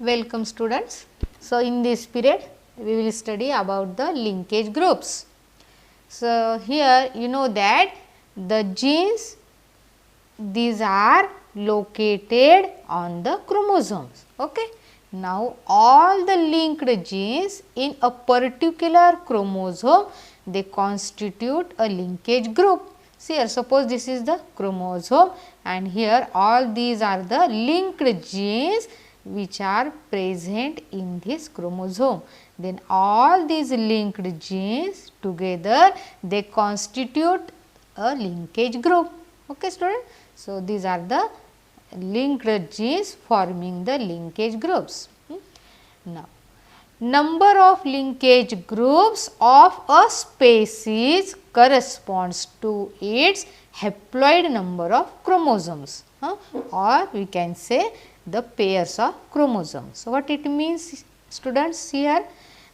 Welcome students. So in this period we will study about the linkage groups. So here you know that the genes, these are located on the chromosomes. Okay. Now all the linked genes in a particular chromosome, they constitute a linkage group. See here, suppose this is the chromosome and here all these are the linked genes which are present in this chromosome. Then all these linked genes together, they constitute a linkage group. Okay student. So these are the linked genes forming the linkage groups. Now number of linkage groups of a species corresponds to its haploid number of chromosomes, or we can say the pairs of chromosomes. So what it means students, here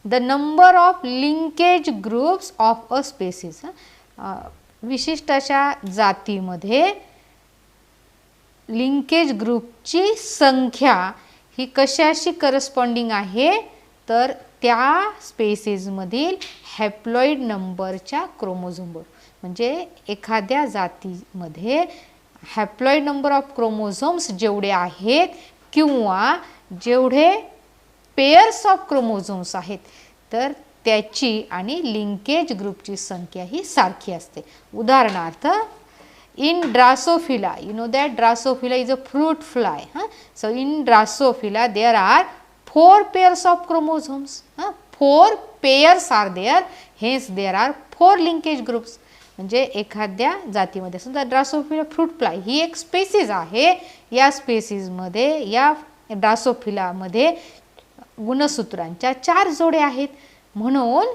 the number of linkage groups of a species, विशिष्ट अशा जातीमध्ये linkage ग्रुपची संख्या ही कशाशी corresponding आहे, तर त्या spaces मधील haploid नंबरच्या क्रोमोझोमवर. म्हणजे एखाद्या जातीमध्ये हॅप्लॉइड नंबर ऑफ क्रोमोझोम्स जेवढे आहेत किंवा जेवढे पेयर्स ऑफ क्रोमोझोम्स आहेत, तर त्याची आणि लिंकेज ग्रुपची संख्या ही सारखी असते. उदाहरणार्थ in Drosophila, you know that Drosophila is a fruit fly. So in Drosophila there are 4 pairs of chromosomes. 4 pairs are there, hence there are 4 linkage groups. म्हणजे एखाद्या जातीमध्ये समजा ड्रासोफिला फ्रूट फ्लाय ही एक स्पेसिस आहे. या स्पेसिसमध्ये या ड्रासोफिलामध्ये गुणसूत्रांच्या 4 जोड्या आहेत, म्हणून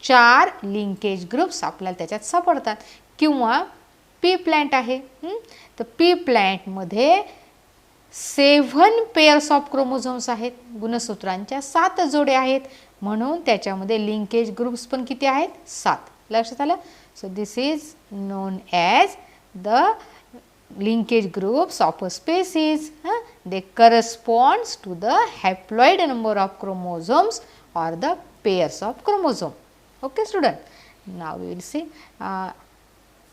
4 लिंकेज ग्रुप्स आपल्याला त्याच्यात सापडतात. किंवा पी प्लांट आहे, तर पी प्लांटमध्ये 7 पेअर्स ऑफ क्रोमोझोम्स आहेत, गुणसूत्रांच्या 7 जोड्या आहेत, म्हणून त्याच्यामध्ये लिंकेज ग्रुप्स पण किती आहेत, 7. लक्षात आलं. So this is non as the linkage groups of a species. They corresponds to the haploid number of chromosomes or the pairs of chromosome. Okay student. Now we will see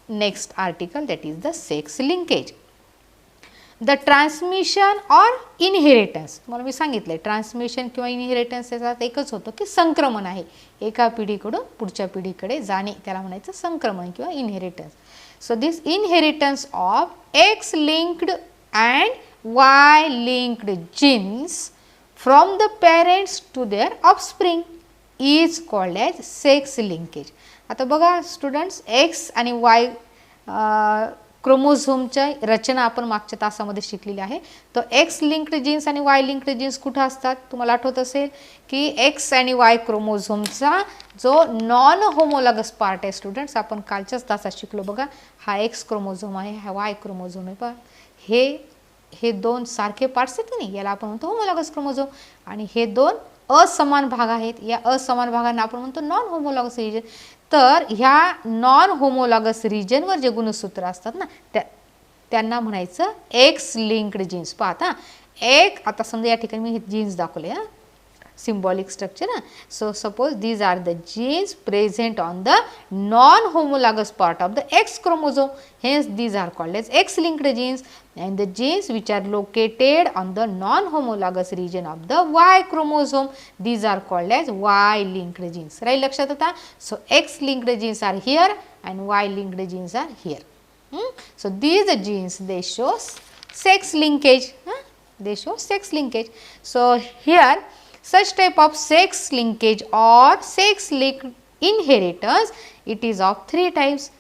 next article, that is the sex linkage. The transmission or inheritance. मला मी सांगितले transmission किंवा inheritance याचा एकच होतो की संक्रमण आहे, एका पिढीकडून पुढच्या पिढीकडे जाणे, त्याला म्हणायचं संक्रमण किंवा inheritance. So this inheritance of X linked and Y linked genes from the parents to their offspring is called as sex linkage. आता बघा स्टुडंट्स, X आणि Y क्रोमोझोमच्या रचना आपण मागच्या तासामध्ये शिकलेली आहे. तर X लिंक्ड जीन्स आणि Y लिंक्ड जीन्स कुठे असतात, तुम्हाला आठवत असेल की X आणि Y क्रोमोझोमचा जो नॉन होमोलॉगस पार्ट आहे स्टुडंट्स, आपण कालच्याच तासात शिकलो बघा. हा X क्रोमोझोम आहे, हा Y क्रोमोझोम आहे. पण हे दोन सारखे पार्ट्स आहेत की नाही, याला आपण म्हणतो होमोलॉगस क्रोमोझोम. आणि हे दोन असमान भाग आहेत, या असमान भागांना आपण म्हणतो नॉन होमोलॉगस रिजन. तर ह्या नॉन होमोलॉगस रिजनवर जे गुणसूत्र असतात ना, त्यांना म्हणायचं एक्स लिंक्ड जीन्स. पाहता एक, आता समजा या ठिकाणी मी जीन्स दाखवले, symbolic structure. So suppose these are the genes present on the non-homologous part of the X chromosome, hence these are called as X-linked genes. And the genes which are located on the non-homologous region of the Y chromosome, these are called as Y-linked genes. Right, लक्षात आता. So X-linked genes are here and Y-linked genes are here. So these genes, they show sex linkage. They show sex linkage. So here such type of sex linkage or sex linked inheritance, it is of 3 types: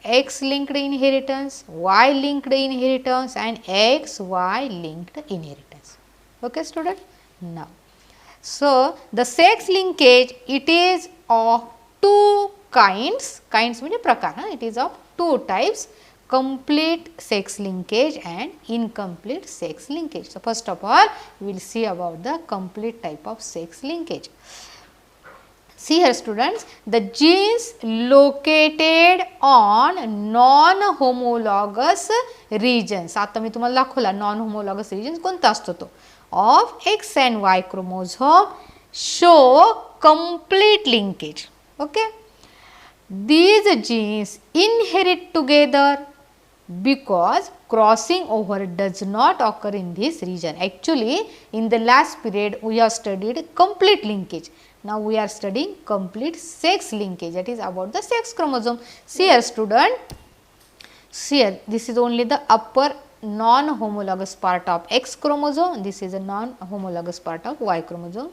X linked inheritance, Y linked inheritance and XY linked inheritance. Okay student. Now so the sex linkage, it is of 2 kinds. Kinds means prakar. It is of 2 types: complete sex linkage and incomplete sex linkage. So first of all we will see about the complete type of sex linkage. See here students, the genes located on non-homologous regions. आता मी तुम्हाला दाखवला non-homologous regions कोणता असतो तो of X and Y chromosome show complete linkage. Okay. These genes inherit together because crossing over does not occur in this region. Actually, in the last period we have studied complete linkage. Now we are studying complete sex linkage, that is about the sex chromosome. See here student, see here, this is only the upper non-homologous part of X chromosome, this is a non-homologous part of Y chromosome.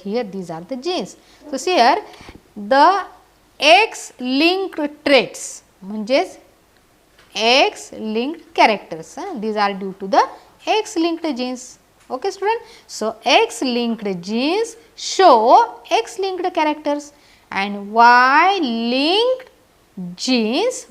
Here these are the genes. So see here, the X linked traits म्हणजेच X linked characters, these are due to the X linked genes. Okay student, so X linked genes show X linked characters and Y linked genes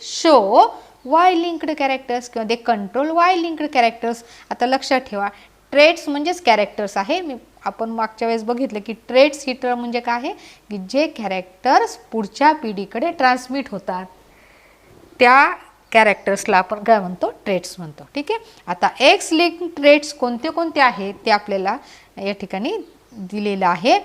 show Y linked characters किंवा they control Y linked characters. आता लक्षात ठेवा, traits म्हणजेच characters आहे. आपण मागच्या वेळेस बघितलं की ट्रेट्स ही टर्म म्हणजे काय आहे की जे कॅरेक्टर्स पुढच्या पिढीकडे ट्रान्समिट होतात त्या कॅरेक्टर्सला आपण काय म्हणतो, ट्रेट्स म्हणतो. ठीक आहे. आता एक्स लिंक ट्रेट्स कोणते कोणते आहेत ते आपल्याला या ठिकाणी दिलेलं आहे.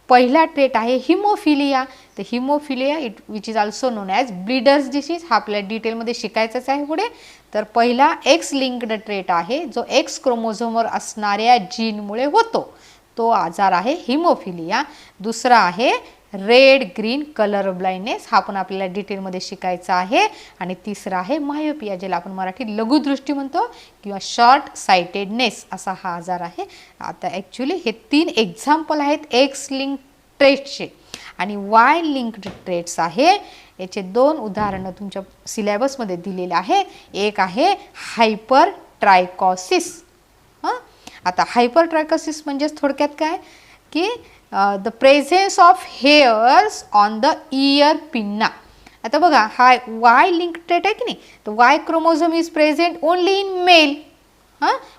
पहिला ट्रेट आहे हिमोफिलिया. तर haemophilia which is also non as bleeders disease, हा आपल्याला डिटेलमध्ये शिकायचाच आहे पुढे. तर पहिला एक्स लिंक्ड ट्रेट आहे जो एक्स क्रोमोझोमवर असणाऱ्या जीनमुळे होतो, तो आजार आहे हिमोफिलिया. दुसरा आहे रेड ग्रीन कलर ब्लाइंडनेस, हा पण आपल्याला डिटेलमध्ये शिकायचा आहे. आणि तिसरा आहे मायोपिया, ज्याला आपण मराठीत लघुदृष्टी म्हणतो किंवा शॉर्ट साइटेडनेस, असा हा आजार आहे. आता ॲक्च्युली हे 3 एक्झाम्पल आहेत एक्स लिंक ट्रेट्सचे. आणि वाय लिंक्ड ट्रेट्स आहे, याचे 2 उदाहरणं तुमच्या सिलेबसमध्ये दिलेले आहे. एक आहे हायपर ट्रायकॉसिस. आता हायपर ट्रायकॉसिस म्हणजेच थोडक्यात काय की the presence of hairs on the ear pinna. आता बघा हा वाय लिंक ट्रेट आहे की नाही, तर Y chromosome is present only in male.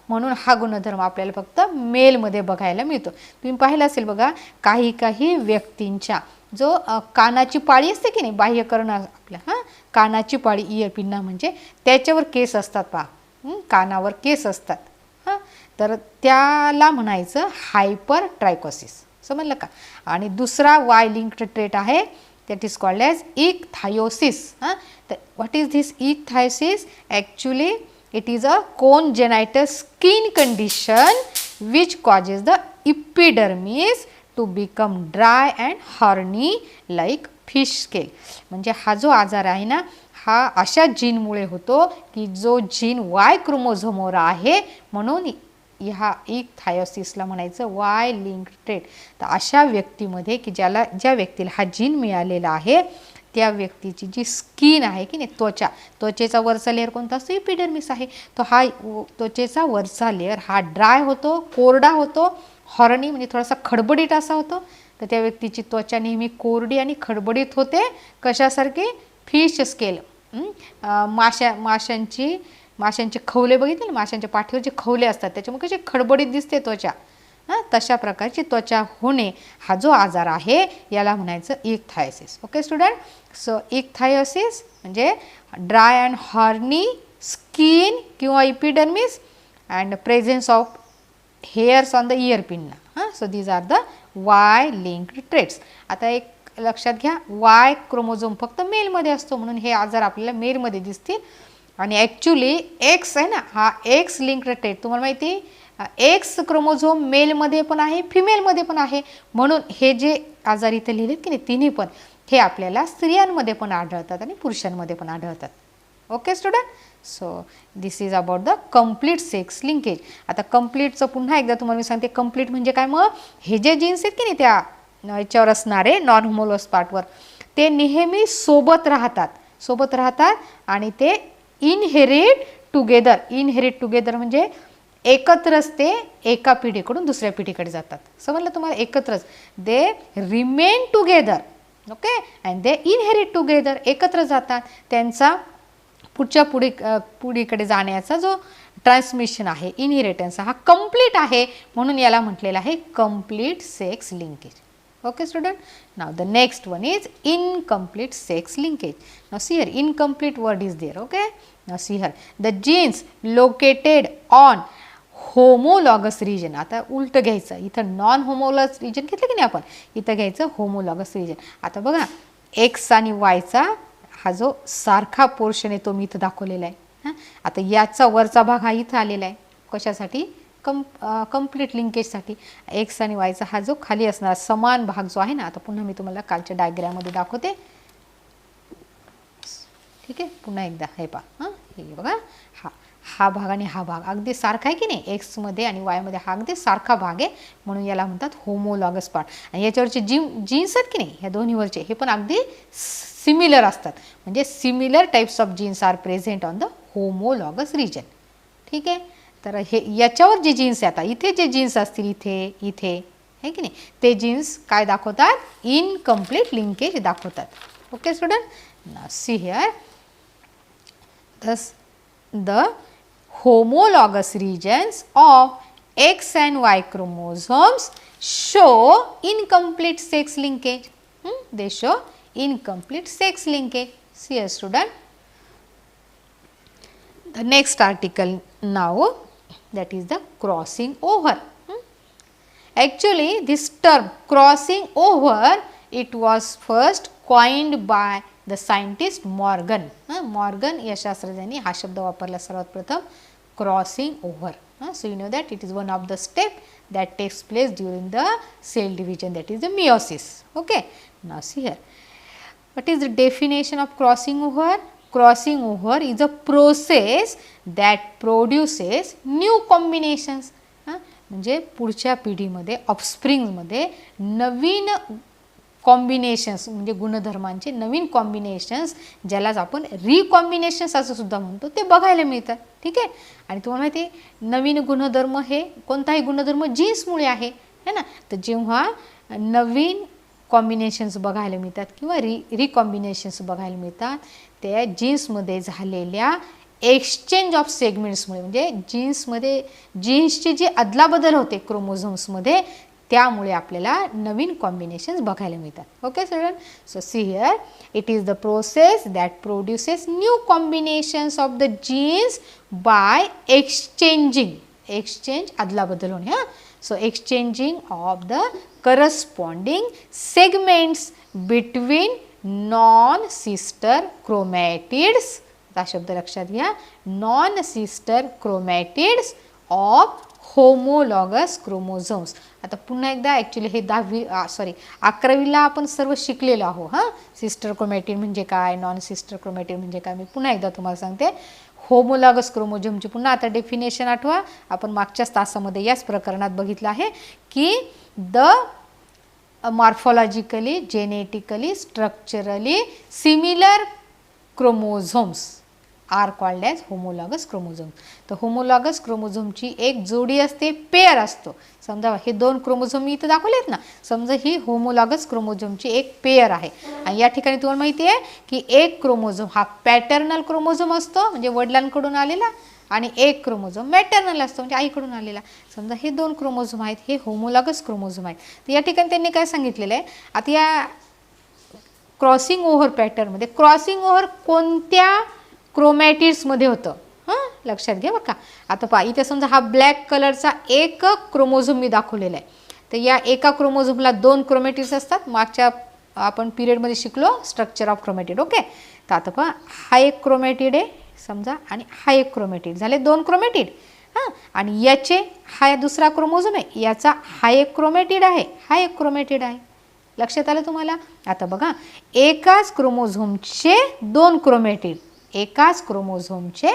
म्हणून हा गुणधर्म आपल्याला फक्त मेलमध्ये बघायला मिळतो. तुम्ही पाहिलं असेल बघा, काही व्यक्तींच्या जो कानाची पाळी असते की नाही, बाह्यकर्ण आपल्या कानाची पाळी, इयर पिन्ना म्हणजे त्याच्यावर केस असतात पहा, कानावर केस असतात. तर त्याला म्हणायचं हायपर ट्रायकॉसिस. समजलं का. आणि दुसरा वाय लिंक्ड ट्रेट आहे that is called as ichthyosis. तर what is this ichthyosis? Actually it is a congenital skin condition which causes the epidermis to become dry and horny like fish scale. म्हणजे हा जो आजार आहे ना, हा अशा जीनमुळे होतो की जो जीन वाय क्रोमोझोमवर आहे, म्हणून ह्या इक्थायोसिसला म्हणायचं वाय लिंक ट्रेट. तर अशा व्यक्तीमध्ये की ज्या व्यक्तीला हा जीन मिळालेला आहे त्या व्यक्तीची जी स्किन आहे की नाही, त्वचेचा वरचा लेअर कोणता असतो, इपिडर्मिस आहे. तो हा त्वचेचा वरचा लेअर हा ड्राय होतो, कोरडा होतो, हॉर्नी म्हणजे थोडासा खडबडीत असा होतो. तर त्या व्यक्तीची त्वचा नेहमी कोरडी आणि खडबडीत होते. कशासारखी? Fish scale. माशांचे खवले बघितले ना, माशांच्या पाठीवर जे खवले असतात त्याच्यामुळे कशी खडबडीत दिसते त्वचा, तशा प्रकारची त्वचा होणे हा जो आजार आहे याला म्हणायचं ichthyosis. Okay student, so ichthyosis म्हणजे ड्राय अँड हॉर्नी स्किन किंवा epidermis and presence of hairs on the ear pinna. So these are the Y linked traits. आता एक लक्षात घ्या, वाय क्रोमोझोम फक्त मेलमध्ये असतो म्हणून हे आजार आपल्याला मेलमध्ये दिसतील. आणि ॲक्च्युली एक्स आहे ना, हा एक्स लिंक्ड ट्रेट तुम्हाला माहिती, एक्स क्रोमोझोम मेलमध्ये पण आहे, फिमेलमध्ये पण आहे. म्हणून हे जे आजार इथे लिहिलेत की नाही तिन्ही पण हे आपल्याला स्त्रियांमध्ये पण आढळतात आणि पुरुषांमध्ये पण आढळतात. Okay student, so this is about the complete sex linkage. आता कम्प्लीटचं पुन्हा एकदा तुम्हाला मी सांगते, कम्प्लीट म्हणजे काय, मग हे जे जीन्स आहेत की नाही त्या याच्यावर असणारे नॉन होमोलॉगस पार्टवर, ते नेहमी सोबत राहतात आणि ते इनहेरिट टुगेदर म्हणजे एकत्रच ते एका पिढीकडून दुसऱ्या पिढीकडे जातात. समजलं तुम्हाला, एकत्रच दे remain together. Okay, and they inherit together, एकत्र जातात. त्यांचा पुढच्या पिढीकडे जाण्याचा जो ट्रान्समिशन आहे, इनहेरिटन्स हा कंप्लीट आहे, म्हणून याला म्हटलेलं आहे complete sex linkage. Okay student, now the next one is incomplete sex linkage. Now see here, incomplete word is there. Okay, now see here, the genes located on homologous region. आता उलट घ्यायचं, इथं non homologous region घेतलं की नाही आपण, इथं घ्यायचं होमोलॉगस रिजन. आता बघा एक्स आणि वायचा हा जो सारखा पोर्शन आहे तो मी इथं दाखवलेला आहे. आता याचा वरचा भाग हा इथं आलेला आहे, कशासाठी, कंप्लीट लिंकेजसाठी. एक्स आणि वायचा हा जो खाली असणारा समान भाग जो आहे ना, आता पुन्हा मी तुम्हाला कालच्या डायग्राममध्ये दाखवते. ठीक आहे, पुन्हा एकदा हे पहा, हे बघा, हा भाग आणि हा भाग अगदी सारखा आहे की नाही, एक्समध्ये आणि वायमध्ये हा अगदी सारखा भाग आहे, म्हणून याला म्हणतात होमोलॉगस पार्ट. आणि याच्यावरचे जीन्स आहेत की नाही, ह्या दोन्हीवरचे हे पण अगदी सिमिलर असतात, म्हणजे similar types of genes are present on the homologous region. ठीक आहे, तर हे याच्यावर जे जीन्स आहे, आता इथे जे जीन्स असतील इथे इथे आहे की नाही, ते जीन्स काय दाखवतात, इनकम्प्लीट लिंकेज दाखवतात. Okay student, now see here, thus the homologous regions of X and Y chromosomes show incomplete sex linkage. They show incomplete sex linkage. See here student, the next article now, that is the crossing over. Actually this term crossing over, it was first coined by the scientist Morgan. Morgan या शास्त्रज्ञांनी हा शब्द वापरला सर्वात प्रथम, crossing over. So you know that it is one of the step that takes place during the cell division, that is the meiosis. Okay, now see here, what is the definition of crossing over? Crossing over is a process that produces new combinations. म्हणजे पुढच्या पिढीमध्ये ऑफस्प्रिंगमध्ये नवीन combinations, म्हणजे गुणधर्मांचे नवीन combinations, ज्यालाच आपण रिकॉम्बिनेशन्स असं सुद्धा म्हणतो, ते बघायला मिळतात. ठीक आहे, आणि तुम्हाला माहिती आहे नवीन गुणधर्म हे कोणताही गुणधर्म जीन्समुळे आहे ना, तर जेव्हा नवीन कॉम्बिनेशन्स बघायला मिळतात किंवा रिकॉम्बिनेशन्स बघायला मिळतात, त्या जीन्समध्ये झालेल्या एक्सचेंज ऑफ सेगमेंट्समुळे, म्हणजे जीन्सची जी अदलाबदल होते क्रोमोझोम्समध्ये, त्यामुळे आपल्याला नवीन कॉम्बिनेशन्स बघायला मिळतात. Okay student, so see here, it is the process that produces new combinations of the genes by exchange अदलाबदल होणे. So exchanging of the corresponding segments between non sister chromatids. हा शब्द लक्षात घ्या, non sister chromatids of homologous chromosomes. आता पुन्हा एकदा, actually हे 11वीला आपण सर्व शिकलेलो आहोत. सिस्टर क्रोमॅटिड म्हणजे काय, नॉन सिस्टर क्रोमॅटिड म्हणजे काय, मी पुन्हा एकदा तुम्हाला सांगते. होमोलॉगस क्रोमोझोमची पुन्हा आता डेफिनेशन आठवा, आपण मागच्याच तासामध्ये याच प्रकरणात बघितलं आहे की the morphologically, genetically, structurally similar chromosomes are called as homologous chromosome. तर होमोलॉगस क्रोमोझोमची एक जोडी असते, पेअर असतो. समजा हे 2 क्रोमोझोम मी इथं दाखवलेत ना, समजा ही होमोलॉगस क्रोमोझोमची एक पेअर आहे, आणि या ठिकाणी तुम्हाला माहिती आहे की एक क्रोमोझोम हा पॅटर्नल क्रोमोझोम असतो, म्हणजे वडिलांकडून आलेला, आणि एक क्रोमोझोम मॅटर्नल असतो, म्हणजे आईकडून आलेला. समजा हे 2 क्रोमोझोम आहेत, हे होमोलॉगस क्रोमोझोम आहेत. तर या ठिकाणी त्यांनी काय सांगितलेलं आहे, आता या क्रॉसिंग ओव्हर पॅटर्नमध्ये क्रॉसिंग ओव्हर कोणत्या क्रोमॅटिड्समध्ये होतं, लक्षात घ्या बरं का. आता पहा, इथे समजा हा ब्लॅक कलरचा एक क्रोमोझोम मी दाखवलेला आहे, तर या एका क्रोमोझोमला 2 क्रोमॅटिड्स असतात. मागच्या आपण पिरियडमध्ये शिकलो स्ट्रक्चर ऑफ क्रोमॅटिड. ओके, तर आता पहा, हा एक क्रोमॅटिड आहे समजा, आणि हा एक क्रोमॅटिड, झाले 2 क्रोमॅटिड. आणि याचे हा दुसरा क्रोमोझोम आहे, याचा हा एक क्रोमॅटिड आहे, हा एक क्रोमॅटिड आहे. लक्षात आलं तुम्हाला. आता बघा, एकाच क्रोमोझोमचे 2 क्रोमॅटिड, एकाच क्रोमोझोमचे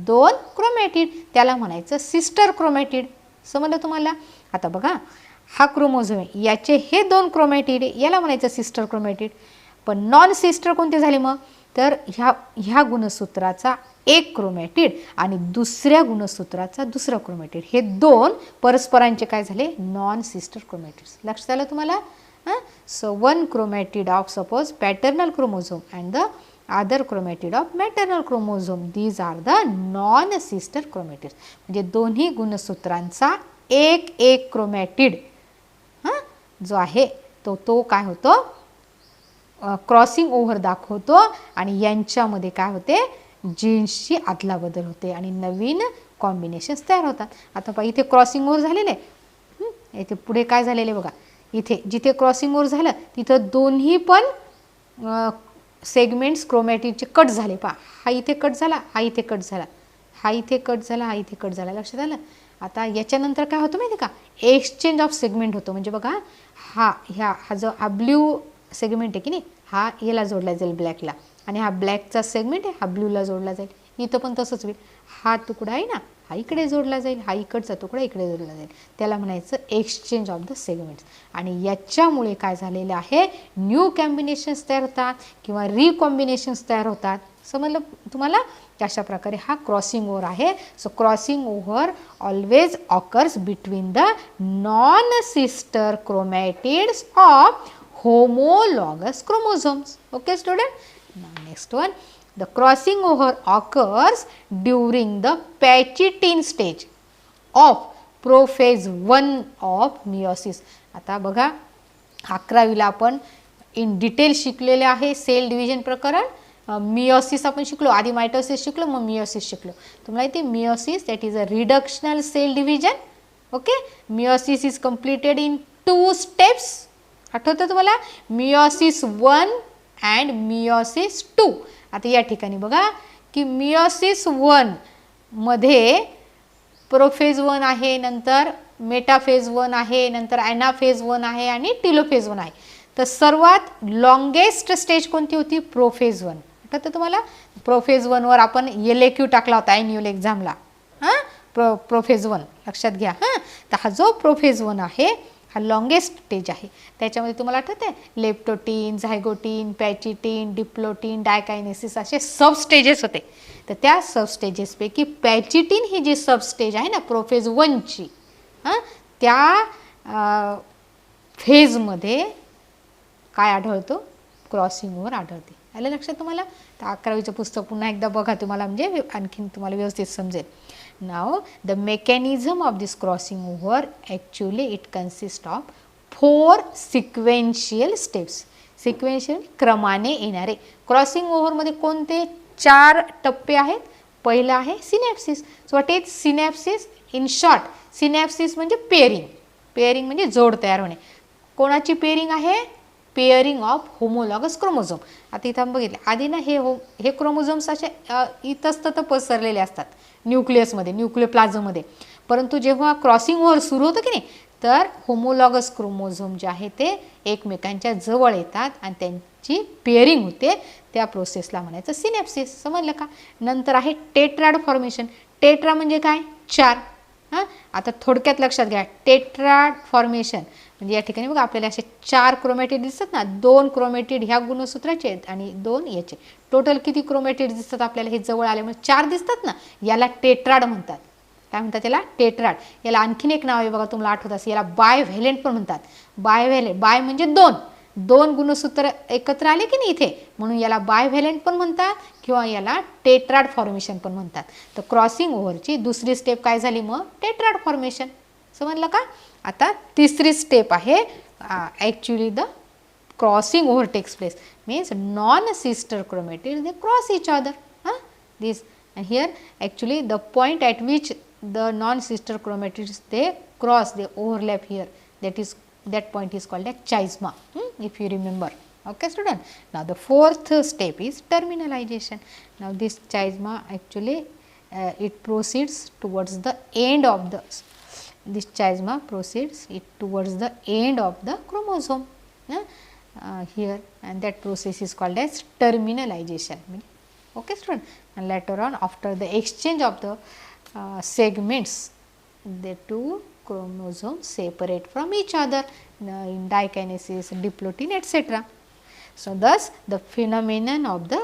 2 क्रोमॅटिड, त्याला म्हणायचं सिस्टर क्रोमॅटिड. समजलं तुम्हाला. आता बघा, हा क्रोमोझोम आहे, याचे हे 2 क्रोमॅटिड, याला म्हणायचं सिस्टर क्रोमॅटिड. पण नॉन सिस्टर कोणते झाले मग, तर ह्या गुणसूत्राचा एक क्रोमॅटिड आणि दुसऱ्या गुणसूत्राचा दुसरा क्रोमॅटिड, हे 2 परस्परांचे काय झाले, नॉन सिस्टर क्रोमॅटिड्स. लक्षात आलं तुम्हाला. So one chromatid of suppose paternal chromosome and the other chromatid of maternal chromosome. These are the non-sister chromatids. म्हणजे दोन्ही गुणसूत्रांचा एक एक क्रोमॅटिड जो आहे तो काय होतो, क्रॉसिंग ओव्हर दाखवतो आणि यांच्यामध्ये काय होते, जीन्सची अदलाबदल होते आणि नवीन कॉम्बिनेशन्स तयार होतात. आता पहा इथे क्रॉसिंग ओव्हर झालेले आहे, इथे पुढे काय झालेले बघा, इथे जिथे क्रॉसिंग ओव्हर झालं तिथं दोन्ही पण सेगमेंट्स क्रोमॅटिडचे कट झाले. पहा हा इथे कट झाला, हा इथे कट झाला, हा इथे कट झाला, हा इथे कट झाला. लक्षात आलं. आता याच्यानंतर काय होतं माहिती का, एक्सचेंज ऑफ सेगमेंट होतो. म्हणजे बघा हा जो हा ब्ल्यू सेगमेंट आहे की नाही, हा याला जोडला जाईल ब्लॅकला, आणि हा ब्लॅकचा सेगमेंट आहे हा ब्ल्यूला जोडला जाईल. इथं पण तसंच होईल. हा तुकडा आहे ना हा इकडे जोडला जाईल, हा इकडचा तुकडा इकडे जोडला जाईल. त्याला म्हणायचं एक्सचेंज ऑफ द सेगमेंट्स. आणि याच्यामुळे काय झालेलं आहे, न्यू कॉम्बिनेशन्स तयार होतात किंवा रिकॉम्बिनेशन्स तयार होतात. समजलं तुम्हाला. अशा प्रकारे हा क्रॉसिंग ओव्हर आहे. So crossing over always occurs between the non sister chromatids of homologous chromosomes. Okay student. Now next one, the crossing over occurs during the Pachytene stage of prophase 1 of meiosis. आता बघा 11वीला आपण in detail शिकलेले आहे sale division प्रकरण. Meiosis आपण शिकलो, आधी mitosis शिकलो, मग मियोसिस शिकलो. तुम्हाला इथे meiosis that is a reductional cell division. Okay. Meiosis is completed in 2 steps. आठवतं तुम्हाला, मियोसिस 1 अँड मियोसिस 2. आता या ठिकाणी बघा की मियोसिस 1 मध्ये प्रोफेज 1 आहे, नंतर मेटाफेज 1 आहे, नंतर ॲनाफेज 1 आहे आणि टिलोफेज 1 आहे. तर सर्वात लॉंगेस्ट स्टेज कोणती होती, प्रोफेज 1. आठवतं तुम्हाला, प्रोफेज 1 वर आपण LAQ टाकला होता ॲन्युअल एक्झामला. प्रोफेज 1 लक्षात घ्या. तर हा जो प्रोफेज 1 आहे हा लॉंगेस्ट स्टेज आहे. त्याच्यामध्ये तुम्हाला आठवतं आहे लेप्टोटीन, झायगोटीन, पॅचिटीन, डिप्लोटीन, डायकायनेसिस असे सब स्टेजेस होते. तर त्या सब स्टेजेसपैकी पॅचिटीन ही जी सब स्टेज आहे ना प्रोफेज 1ची, त्या फेजमध्ये काय आढळतो, क्रॉसिंग ओव्हर आढळते. आलं लक्षात तुम्हाला. तर 11वीचं पुस्तक पुन्हा एकदा बघा तुम्हाला, म्हणजे आणखीन तुम्हाला व्यवस्थित समजेल. Now the mechanism of this crossing over, actually it consists of 4 sequential steps. Sequential क्रमाने येणारे. क्रॉसिंग ओव्हरमध्ये कोणते 4 टप्पे आहेत. पहिला आहे synapsis. So what is synapsis in short. Synapsis म्हणजे पेअरिंग. पेअरिंग म्हणजे जोड तयार होणे. कोणाची पेअरिंग आहे, पेअरिंग ऑफ होमोलॉगस क्रोमोझोम. आता इथं बघितलं आधी ना हे क्रोमोझोम्स असे इतस्तत पसरलेले असतात न्यूक्लियसमध्ये, न्यूक्लियोप्लाझममध्ये. परंतु जेव्हा क्रॉसिंग ओव्हर सुरू होतं की नाही, तर होमोलॉगस क्रोमोझोम जे आहे ते एकमेकांच्या जवळ येतात आणि त्यांची पेअरिंग होते. त्या प्रोसेसला म्हणायचं सिनॅप्सिस. समजलं का. नंतर आहे टेट्राड फॉर्मेशन. टेट्रा म्हणजे काय, 4. आता थोडक्यात लक्षात घ्या. टेट्राड फॉर्मेशन म्हणजे या ठिकाणी बघा आपल्याला असे 4 क्रोमॅटिड दिसतात ना. 2 क्रोमॅटिड ह्या गुणसूत्राचे आहेत आणि 2 याचे. टोटल किती क्रोमॅटिड दिसतात आपल्याला, हे जवळ आल्यामुळे 4 दिसतात ना. याला टेट्राड म्हणतात. काय म्हणतात याला, टेट्राड. याला आणखीन एक नाव आहे बघा, तुम्हाला आठवत असेल, याला बायव्हॅलेंट पण म्हणतात. बायव्हॅलेंट, बाय म्हणजे 2 गुणसूत्र एकत्र आले की नाही इथे, म्हणून याला बायव्हॅलेंट पण म्हणतात किंवा याला टेट्राड फॉर्मेशन पण म्हणतात. तर क्रॉसिंग ओव्हरची दुसरी स्टेप काय झाली मग, टेट्राड फॉर्मेशन. समजलं का. आता तिसरी स्टेप आहे actually the crossing over takes place means non sister chromatid they cross each other. This here actually the point at which the non-sister chromatids they cross, they overlap here, that point is called a chiasma, if you remember. Okay student. Now the fourth step is terminalization. Now this chiasma actually it proceeds towards the end of this chiasma proceeds it towards the end of the chromosome here, and that process is called as terminalization. Okay student. And later on, after the exchange of the segments, the 2 chromosomes separate from each other in dikinesis, diplotin, etc. So thus the phenomenon of the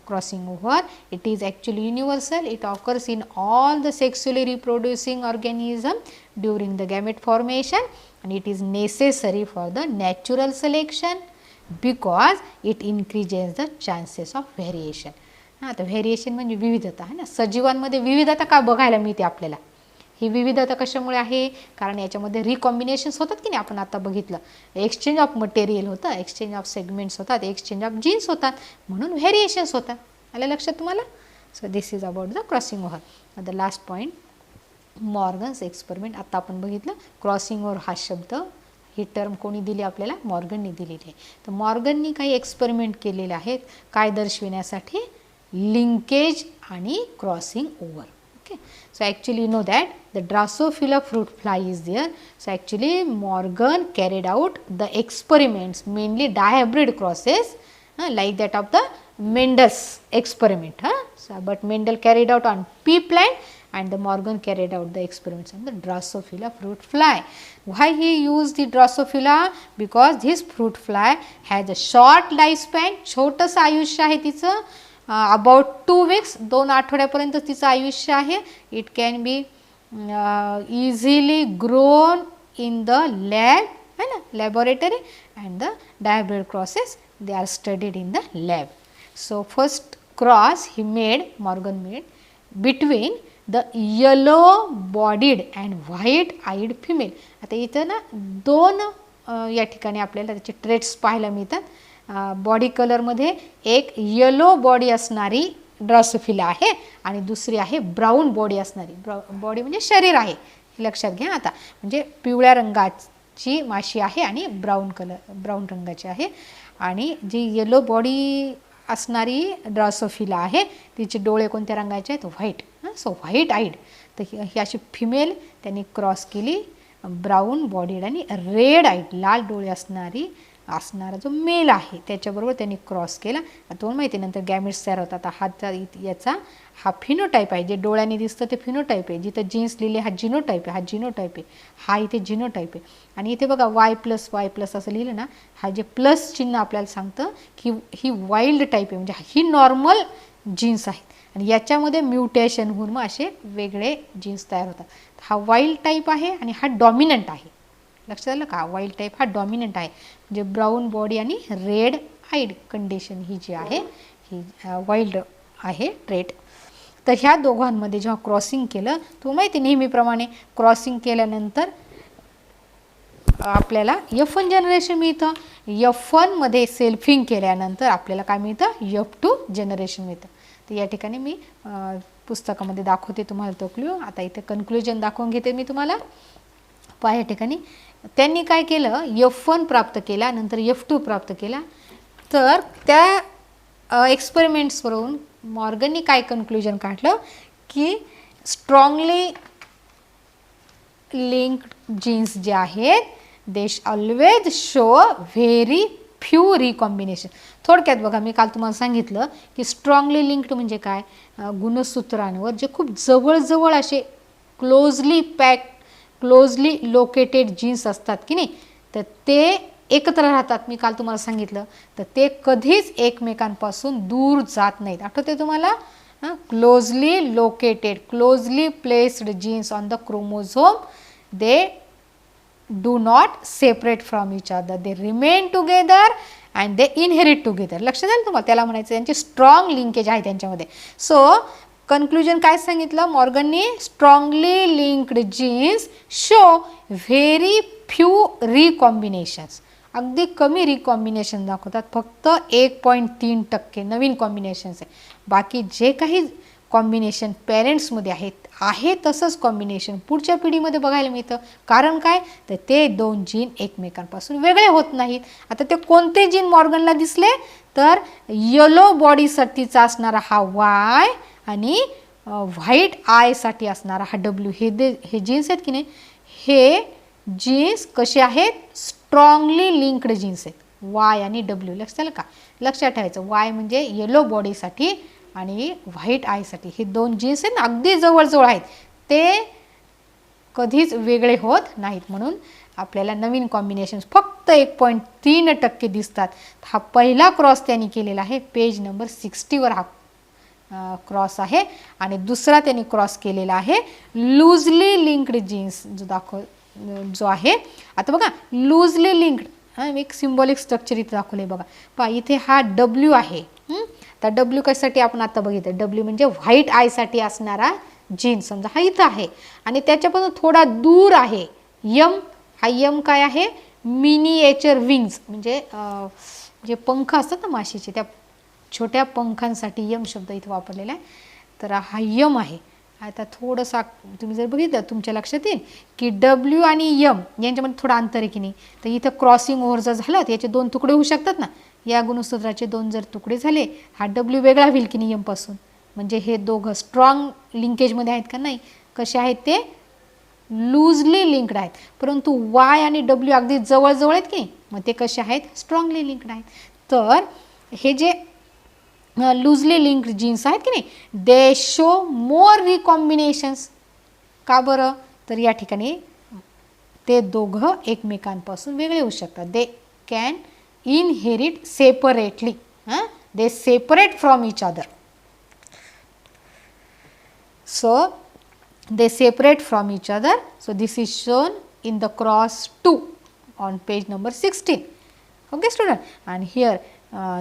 crossing over, it is actually universal. It occurs in all the sexually reproducing organism during the gamete formation, and it is necessary for the natural selection. Because it increases the chances of variation. हां, तर variation म्हणजे विविधता आहे ना. सजीवांमध्ये विविधता का बघायला मिळते आपल्याला? ही विविधता कशामुळे आहे? कारण याच्यामध्ये रिकॉम्बिनेशन्स होतात की नाही, आपण आता बघितलं. एक्सचेंज ऑफ मटेरियल होतं, एक्सचेंज ऑफ सेगमेंट्स होतात, एक्सचेंज ऑफ जीन्स होतात, म्हणून व्हेरिएशन्स होतात. आलं लक्षात तुम्हाला? So this is about the crossing over. The last point, Morgan's experiment. आता आपण बघितलं क्रॉसिंग ओव्हर हा शब्द, ही टर्म कोणी दिली आपल्याला? मॉर्गनने दिलेली आहे. तर मॉर्गननी काही एक्सपेरिमेंट केलेले आहेत काय दर्शविण्यासाठी? लिंकेज आणि crossing over. Okay, so actually you know that the Drosophila fruit fly is there. So actually Morgan carried out the experiments, mainly dihybrid crosses, like that of the Mendel's experiment. So, but Mendel carried out on pea plant and the Morgan carried out the experiments on the Drosophila fruit fly. Why he used the Drosophila? Because this fruit fly has a short lifespan, छोटंसं आयुष्य आहे तिचं, about 2 weeks, 2 आठवड्यापर्यंत तिचं आयुष्य आहे. It can be easily grown in the lab, है ना, laboratory, and the dihybrid crosses they are studied in the lab. So first cross he made, Morgan made, between the yellow bodied and white eyed female. आता इथं ना 2 या ठिकाणी आपल्याला त्याचे traits पाहायला मिळतात. बॉडी कलरमध्ये एक येलो बॉडी असणारी ड्रॉसोफिला आहे आणि दुसरी आहे ब्राऊन बॉडी असणारी. बॉडी म्हणजे शरीर आहे, हे लक्षात घ्या. आता म्हणजे पिवळ्या रंगाची माशी आहे आणि ब्राऊन रंगाची आहे. आणि जी येलो बॉडी असणारी ड्रॉसोफिला आहे तिचे डोळे कोणत्या रंगाचे आहेत? व्हाईट. So white eyed. तर ही अशी फिमेल त्यांनी क्रॉस केली, ब्राऊन बॉडीड आणि रेड आईड, लाल डोळे असणारा जो मेल आहे त्याच्याबरोबर त्यांनी क्रॉस केला. तुम्हाला माहिती आहे नंतर गॅमेट्स तयार होतात. याचा हा फिनोटाईप आहे, जे डोळ्याने दिसतं ते फिनोटाईप आहे. जिथं जीन्स लिहिले हा जिनोटाईप आहे, हा जिनोटाईप आहे, हा इथे जिनोटाईप आहे. आणि इथे बघा Y+Y+ असं लिहिलं ना, हा जे प्लस चिन्ह आपल्याला सांगतं की ही वाईल्ड टाईप आहे, म्हणजे ही नॉर्मल जीन्स आहेत आणि याच्यामध्ये म्युटेशन होऊन मग असे वेगळे जीन्स तयार होतात. हा वाईल्ड टाईप आहे आणि हा डॉमिनंट आहे. लक्षात आलं का? वाईल्ड टाईप हा डॉमिनंट आहे, म्हणजे ब्राऊन बॉडी आणि रेड आईड कंडिशन ही जी आहे ही वाईल्ड आहे ट्रेट. तर ह्या दोघांमध्ये जेव्हा क्रॉसिंग केलं, तो माहिती नेहमीप्रमाणे क्रॉसिंग केल्यानंतर आपल्याला F1 जनरेशन मिळतं. F1 मध्ये सेल्फिंग केल्यानंतर आपल्याला काय मिळतं? F2 जनरेशन मिळतं. तर या ठिकाणी मी पुस्तकामध्ये दाखवते तुम्हाला तो क्ल्यू. आता इथे कन्क्लुजन दाखवून घेते मी तुम्हाला. पहा या ठिकाणी त्यांनी काय केलं? F1 प्राप्त केला, नंतर F2 प्राप्त केला. तर त्या एक्सपेरिमेंट्सवरून मॉर्गननी काय कन्क्लुजन काढलं की स्ट्रॉंगली लिंक्ड जीन्स जे आहेत they always show very few recombination. थोडक्यात बघा, मी काल तुम्हाला सांगितलं की स्ट्रॉंगली लिंक्ड म्हणजे काय? गुणसूत्रांवर जे खूप जवळजवळ असे क्लोजली लोकेटेड जीन्स असतात की नाही, तर ते एकत्र राहतात. मी काल तुम्हाला सांगितलं, तर ते कधीच एकमेकांपासून दूर जात नाहीत. आठवते तुम्हाला? Closely located, closely placed genes on the chromosome, they do not separate from each other, they remain together and they inherit together. लक्षात आलं तुम्हाला? त्याला म्हणायचं त्यांची स्ट्रॉंग लिंकेज आहे त्यांच्यामध्ये. सो कन्क्लुजन काय सांगितलं मॉर्गननी? Strongly linked genes show very few recombinations. अगदी कमी रिकॉम्बिनेशन दाखवतात, फक्त 1.3% नवीन कॉम्बिनेशन्स आहे. बाकी जे काही कॉम्बिनेशन पेरेंट्समध्ये आहे तसंच कॉम्बिनेशन पुढच्या पिढीमध्ये बघायला मिळतं. कारण काय? तर ते 2 जीन एकमेकांपासून वेगळे होत नाहीत. आता ते कोणते जीन मॉर्गनला दिसले? तर येलो बॉडीसाठीचा असणारा हा Y आणि व्हाईट आयसाठी असणारा हा W. हे जीन्स आहेत की नाही, हे जीन्स कसे आहेत? स्ट्रॉंगली लिंक्ड जीन्स आहेत, Y आणि W. लक्षात आलं का? लक्षात ठेवायचं, Y म्हणजे येलो बॉडीसाठी आणि व्हाईट आयसाठी. हे 2 जीन्स आहेत ना, अगदी जवळजवळ आहेत, ते कधीच वेगळे होत नाहीत. म्हणून आपल्याला नवीन कॉम्बिनेशन्स फक्त 1.3% दिसतात. हा पहिला क्रॉस त्यांनी केलेला आहे, पेज नंबर 60वर हा क्रॉस आहे. आणि दुसरा त्यांनी क्रॉस केलेला आहे लूजली लिंक्ड जीन्स जो आहे. आता बघा, लूजली लिंक्ड हां, एक सिम्बॉलिक स्ट्रक्चर इथे दाखवलं आहे बघा. पहा इथे हा W आहे. तर W कशासाठी आपण आता बघितलं, W म्हणजे व्हाईट आयसाठी असणारा जीन. समजा हा इथं आहे आणि त्याच्यापासून थोडा दूर आहे यम. हा यम काय आहे, मिनिएचर विंग्स, म्हणजे जे पंख असतात ना माशीचे, त्या छोट्या पंखांसाठी यम शब्द इथं वापरलेला आहे. तर हा यम आहे. आता थोडंसं तुम्ही जर बघितलं तुमच्या लक्षात येईल की W आणि यम यांच्यामध्ये थोडं अंतर आहे की नाही. तर इथं क्रॉसिंग ओव्हर जर झालं तर याचे 2 तुकडे होऊ शकतात ना. या गुणसूत्राचे 2 जर तुकडे झाले, हा W वेगळा होईल की नाही यमपासून. म्हणजे हे दोघं स्ट्रॉंग लिंकेजमध्ये आहेत का नाही. कसे आहेत ते, लूजली लिंक्ड आहेत. परंतु Y आणि W अगदी जवळजवळ आहेत की, मग ते कसे आहेत, स्ट्रॉंगली लिंक्ड आहेत. तर हे जे लूजली लिंक्ड जीन्स आहेत की नाही, दे शो मोर रिकॉम्बिनेशन्स. का बरं, तर या ठिकाणी ते दोघं एकमेकांपासून वेगळे होऊ शकतात. They can inherit separately. They separate from each other. So they separate from each other. So this is shown in the cross 2 on page number 16. Okay student, and here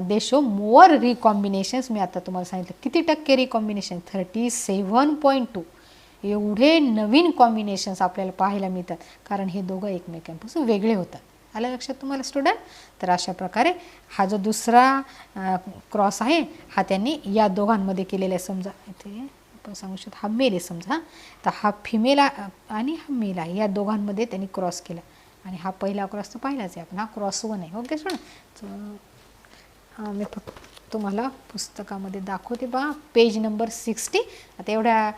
they show more recombinations. मी आता तुम्हाला सांगितलं किती टक्के recombination, 37.2. एवढे नवीन combinations आपल्याला पाहायला मिळतात, कारण हे दोघं एकमेकांपासून वेगळे होतात. आलं लक्षात तुम्हाला स्टुडंट. तर अशा प्रकारे हा जो दुसरा क्रॉस आहे हा त्यांनी या दोघांमध्ये केलेला आहे. समजा इथे आपण सांगू शकतो हा मेल आहे समजा, तर हा फिमेल आणि हा मेल आहे, या दोघांमध्ये त्यांनी क्रॉस केला. आणि हा पहिला क्रॉस तर पाहिलाच आहे आपण, हा क्रॉस 1 आहे. ओके स्टुडंट, मी फक्त तुम्हाला पुस्तकामध्ये दाखवते बा, पेज नंबर 60. आता एवढ्या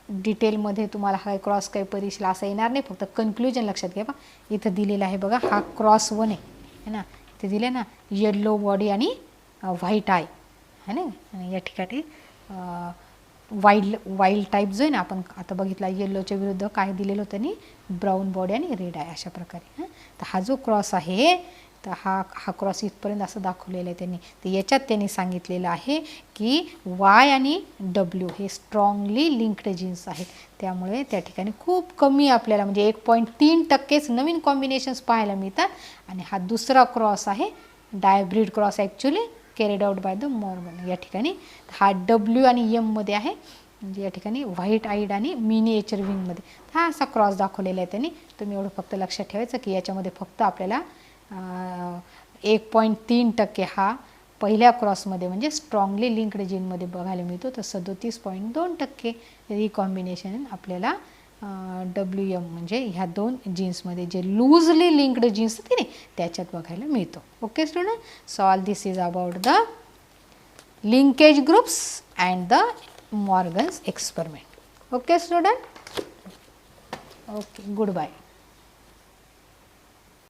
डिटेलमध्ये तुम्हाला हा क्रॉस काही परीक्षेला असा येणार नाही, फक्त कन्क्लुजन लक्षात घ्या बा. इथं दिलेलं आहे बघा, हा क्रॉस 1 आहे ना. इथे दिले ना येल्लो बॉडी आणि व्हाईट आय है ना. आणि या ठिकाणी वाईल्ड टाईप जो आहे ना आपण आता बघितला, येल्लोच्या विरुद्ध काय दिलेलं होतं त्यांनी, ब्राऊन बॉडी आणि रेड आहे अशा प्रकारे. तर हा जो क्रॉस आहे, तर हा क्रॉस इथपर्यंत असं दाखवलेलं आहे त्यांनी. तर याच्यात त्यांनी सांगितलेलं आहे की Y आणि W हे स्ट्रॉंगली लिंक्ड जीन्स आहेत. त्यामुळे त्या ठिकाणी खूप कमी आपल्याला म्हणजे 1.3% नवीन कॉम्बिनेशन्स पाहायला मिळतात. आणि हा दुसरा क्रॉस आहे, dihybrid cross actually carried out by the Morgan. या ठिकाणी हा W आणि M मध्ये आहे, म्हणजे या ठिकाणी व्हाईट आईड आणि मिनिएचर विंगमध्ये हा असा क्रॉस दाखवलेला आहे त्यांनी. तुम्ही एवढं फक्त लक्षात ठेवायचं की याच्यामध्ये फक्त आपल्याला 1.3% हा पहिल्या क्रॉसमध्ये म्हणजे स्ट्रॉंगली लिंक्ड जीनमध्ये बघायला मिळतो. तर 37.2% रिकॉम्बिनेशन आपल्याला WM म्हणजे ह्या 2 जीन्समध्ये जे लूजली लिंक्ड जीन्स आहेत की नाही त्याच्यात बघायला मिळतो. Okay student, so all this is about the linkage groups and the Morgan's experiment. Okay student, okay, good bye.